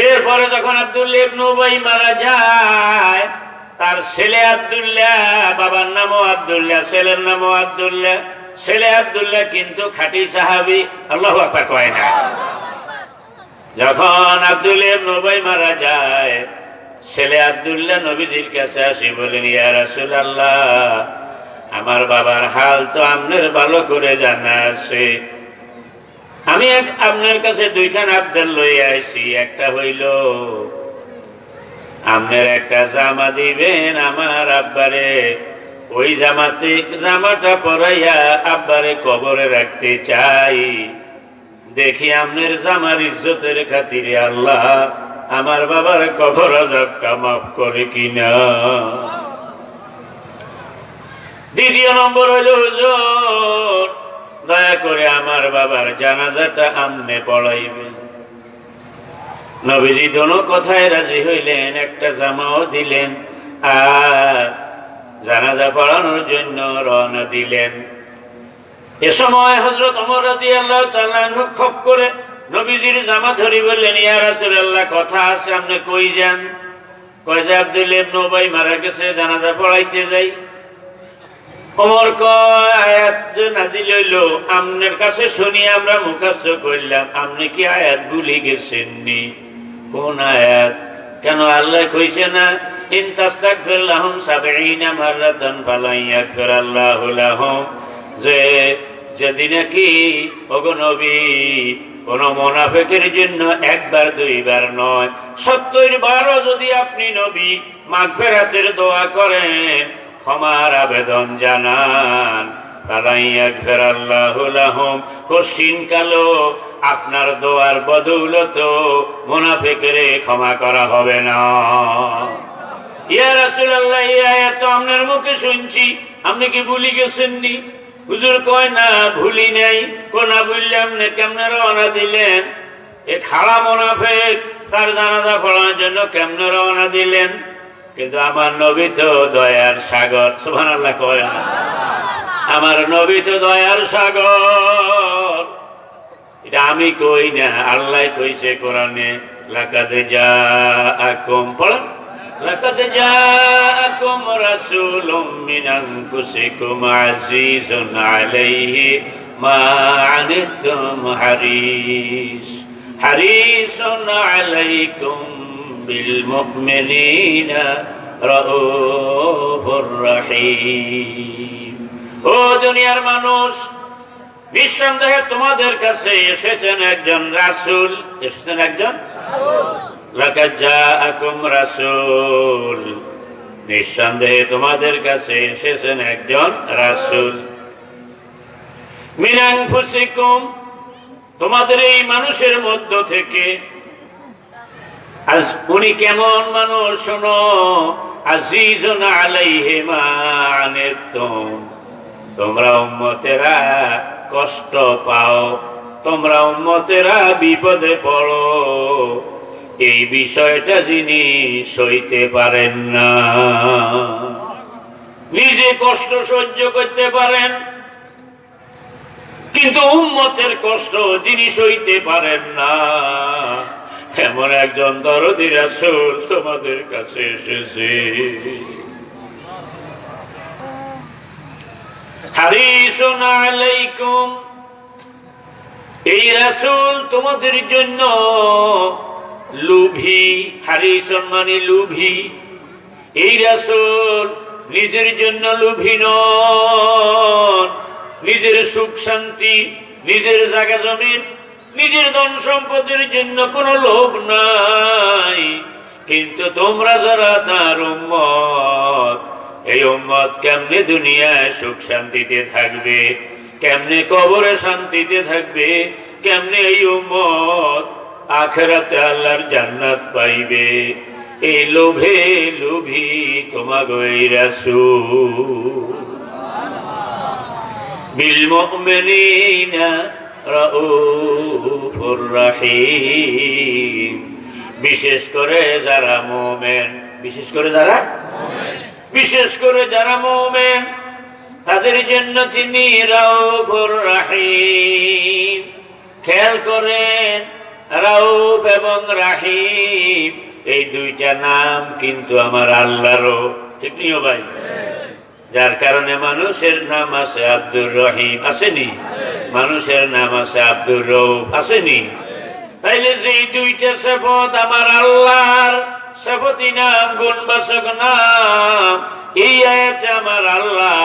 এরপরে যখন আব্দুল্লাহ ইবনে উবাই মারা যায়, তার ছেলে আব্দুল্লাহ, বাবার নামও আব্দুল্লাহ, ছেলের নামও আব্দুল্লাহ। ছেলে আব্দুল্লাহ কিন্তু খাঁটি সাহাবী, আল্লাহু আকবার কয় না। যখন আব্দুল্লাহ ইবনে উবাই মারা যায়, ছেলে আব্দুল্লাহ নবীজির কাছে আসি বলেন, ইয়া রাসূলুল্লাহ, আমার বাবার হাল তো আপনার ভালো করে জানা আছে। আমি আপনার কাছে দুইখান আবদার লই আইছি। একটা হইল আপনার একটা জামা দিবেন আমার আব্বারে, ওই জামাটা পরাইয়া আব্বারে কবরে রাখতে চাই। দেখি আপনার জামার ইজ্জতের খাতিরে আল্লাহ আমার বাবার কবর আযাবটা মাফ করে কিনা। দ্বিতীয় নম্বর হইল, হুজুর দয়া করে আমার বাবার জানাজাটা আমনে পড়াইবেন। নবীজি দোনো কথায় রাজি হইলেন, একটা জামাও দিলেন আর জানাজা পড়ানোর জন্য রওনা দিলেন। এ সময় হযরত ওমর রাদিয়াল্লাহু তাআলা আনহু খপ করে নবীজির জামা ধরি বললেন, ইয়া রাসূলুল্লাহ, কথা আছে, আপনি কই যান? কয় যে আব্দুল্লাহ ইবনে উবাই মারা গেছে, জানাজা পড়াইতে যাই। ওমর কয়, আয়াত যে নাজিল হইল আপনার কাছে শুনি আমরা মুখস্থ করলাম, আপনি কি আয়াত ভুলে গেছেন নি? কোন আয়াত? কেন আল্লাহ কইছে না, ইন তাস্তাগফির লাহুম ৭০ মাররাতান ফালা ইয়াগফিরাল্লাহু লাহুম, যে যদি নাকি ওগো নবী কোন মুনাফিকের জন্য একবার দুইবার নয় ৭০ বারও যদি আপনি নবী মাগফিরাতের দোয়া করেন, ক্ষমার আবেদন জানান, ফালা ইয়াগফিরাল্লাহু লাহুম, কোশ্চিন কালো আপনার দোয়ার বদৌলত মুনাফিকের ক্ষমা করা হবে না। ইয়া রাসূলুল্লাহ, এই আয়াত তো আপনার মুখে শুনছি, আপনি কি ভুলে গেছেন নি? হুজুর কয়, না ভুলি নাই। কোনা বললাম না, কেমনে রওনা দিলেন? এ খাড়া মুনাফিক, তার জানাজা পড়ানোর জন্য কেমনে রওনা দিলেন? কিন্তু আমার নবী তো দয়ার সাগর, সুবহানাল্লাহ কয় না? আমার নবী তো দয়ার সাগর। এটা আমি কই না, আল্লাহ কইছে কোরআনে, লাকাদ জাআকুম, পড়েন, লাকাদ জাআকুম রাসূলুম মিন আনফুসিকুম আজিজুন আলাইহি মা আনিতুম হারিসুন আলাইকুম বিল মুমিনিনা রাউফুর রহিম। ও দুনিয়ার মানুষ, নিঃসন্দেহে তোমাদের কাছে এসেছেন একজন রাসূল, এসেছেন একজন লাকাদ জাআকুম রাসূল, নিঃসন্দেহে তোমাদের কাছে এসেছেন একজন রাসূল, মিন আনফুসিকুম, তোমাদের এই মানুষের মধ্য থেকে। আজ উনি কেমন মানুষ শোনো, আজিজুন আলাইহি মা আনিতুম, তোমরা উম্মতেরা কষ্ট পাও, তোমরা উম্মতেরা বিপদে পড়ো, এই বিষয়টা যিনি সইতে পারেন না, নিজে কষ্ট সহ্য করতে পারেন কিন্তু উম্মতের কষ্ট যিনি সইতে পারেন না, এমন একজন দরদী রাসূল তোমাদের কাছে এসেছে। হারিসুন আলাইকুম, এই রাসূল তোমাদের জন্য লোভী। হারিসুন মানে লোভী। এই রাসূল নিজের জন্য লোভী নন, নিজের সুখ শান্তি, নিজের জায়গা জমি, নিজের ধন সম্পদের জন্য কোনো লোভ নাই। কিন্তু তোমরা যারা তার উম্মত, এই উম্মত কেমনে দুনিয়ায় সুখ শান্তিতে থাকবে, কেমনে কবরে শান্তিতে থাকবে, কেমনে এই উম্মত আখিরাতে আল্লাহর জান্নাত পাইবে, এই লোভে লোভী তোমাগো এই রাসূল। বিল মুমিনিনা রাউফুর রহিম, বিশেষ করে যারা মুমিন, বিশেষ করে যারা মুমিন তাদের জন্য তিনি রাউফুর রহিম। খেয়াল করেন, রাউফ এবং রাহিম, এই দুইটা নাম কিন্তু আমার আল্লাহরও, ঠিক নিও ভাই? যার কারণে মানুষের নাম আছে আব্দুর রহিম, আসেনি? মানুষের নাম আছে আব্দুর রউফ, আসেনি? তাইলে যে দুইটা সিফত আমার আল্লাহর সিফতি নাম, গুণবাচক নাম, এই আয়াতে আমার আল্লাহ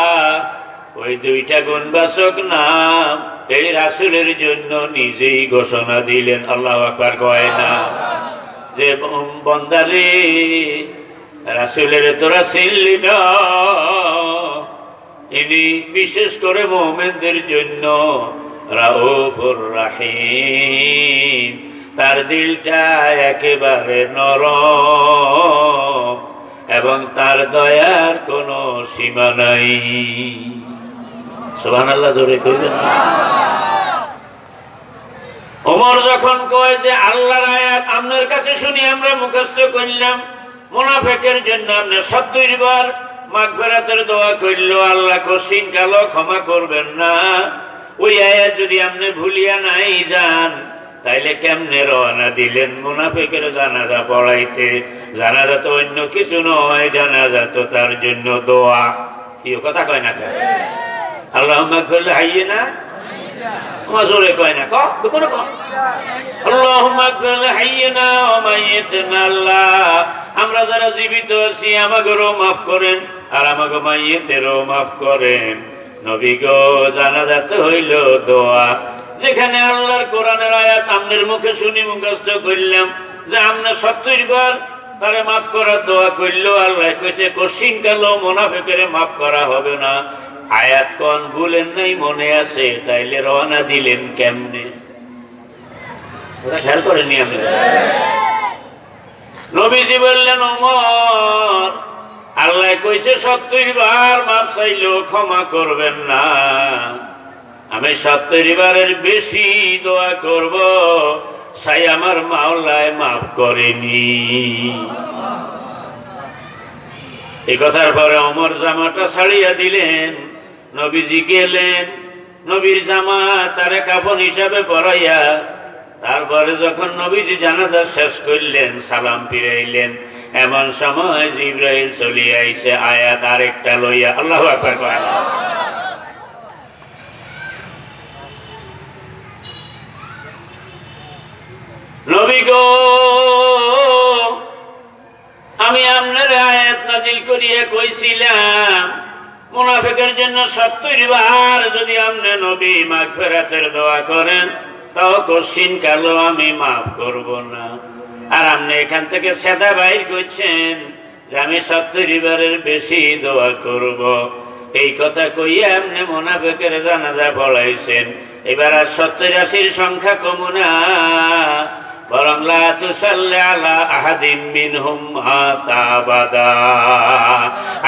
ওই দুইটা গুণবাচক নাম এই রাসূলের জন্য নিজেই ঘোষণা দিলেন। আল্লাহু আকবার কয় না? যে বান্দারে, রাসূলের তোরা চিনলি না, ইনি বিশেষ করে মুমিনদের জন্য রাউফুর রাহিম, তার দিলটা একেবারে নরম এবং তার দয়ার কোনো সীমা নাই। সুবহানাল্লাহ, জোরে কইবেন না? ওমর যখন কয় যে আল্লাহর আয়াত আপনার কাছে শুনি আমরা মুখস্থ করলাম, মুনাফিকের জন্য আপনি 70 বার মাগফিরাতের দোয়া করল, আল্লাহ কঠিন কালো ক্ষমা করবেন না, ওই আয়াত যদি আপনি ভুলিয়া নাই যান, তাইলে কেমনে রওনা দিলেন মুনাফিকের জানাজা পড়াইতে? জানাজা তো অন্য কিছু নয়, জানাজা তো তার জন্য দোয়া। কি কথা কয় না? আল্লাহুম্মা গফির লিহাইয়িনা, মাজুরে কয় না, কোন আল্লাহুম্মা গফির লিহাইয়িনা ওয়া মাইয়িতিনা। আল্লাহ, আমরা যারা জীবিত আছি আমাদেরও মাফ করেন আর আমাকে মাইয়িতেরও মাফ করেন। নবী গো, জানাজা তো হইল দোয়া। যেখানে আল্লাহর কোরআনের আয়াত আমনের মুখে শুনি মুখস্থ করলাম যে আমরা 70 বার তারে মাফ করার দোয়া করলো, আল্লাহ কইছে কঠিন কালো মুনাফিকের মাফ করা হবে না। আয়াত কোন ভুলেন নাই, মনে আছে? তাইলে রওনা দিলেন কেমনে? ওটা খেয়াল করেননি আপনি? নবীজি বললেন, ওমর, আল্লাহ কইছে 70 বার মাফ চাইলেও ক্ষমা করবেন না, আমি 70 বারের বেশি দোয়া করব, সাই আমার মাওলায় মাফ করেনি। এই কথার পরে ওমর জামাটা ছাড়িয়া দিলেন, নবীজি গেলেন, নবীর জামা তারে কাফন হিসাবে পরাইয়া, তারপরে যখন নবীজি জানাজা শেষ করলেন, সালাম ফিরাইলেন, এমন সময় জিবরাইল চলিয়া আইছে আয়াত আরেকটা লইয়া। আল্লাহু আকবার কয়। নবী গো, আমি আপনার আয়াত নাজিল করিয়া কইছিলাম মুনাফিকের জন্য 70 বার যদি আপনি নবী মাগফিরাতের দোয়া করেন, তাও কঠিন কালো আমি মাফ করব না। আর আপনি এখান থেকে সেদা বাইর করছেন যে আমি 70 বারের বেশি দোয়া করব। এই কথা কইয়া আপনি মুনাফিকের জানাজা পড়াইছেন। এবার আর 70-80 সংখ্যা কম না, বরং লা তুসাল্লি আলা আহাদিম মিনহুম মাতা আবাদা।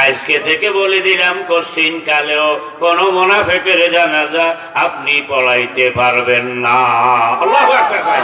আজকে থেকে বলে দিলাম, কঠিন কালেও কোন মুনাফিকের জানাজা আপনি পড়াইতে পারবেন না। আল্লাহু আকবার।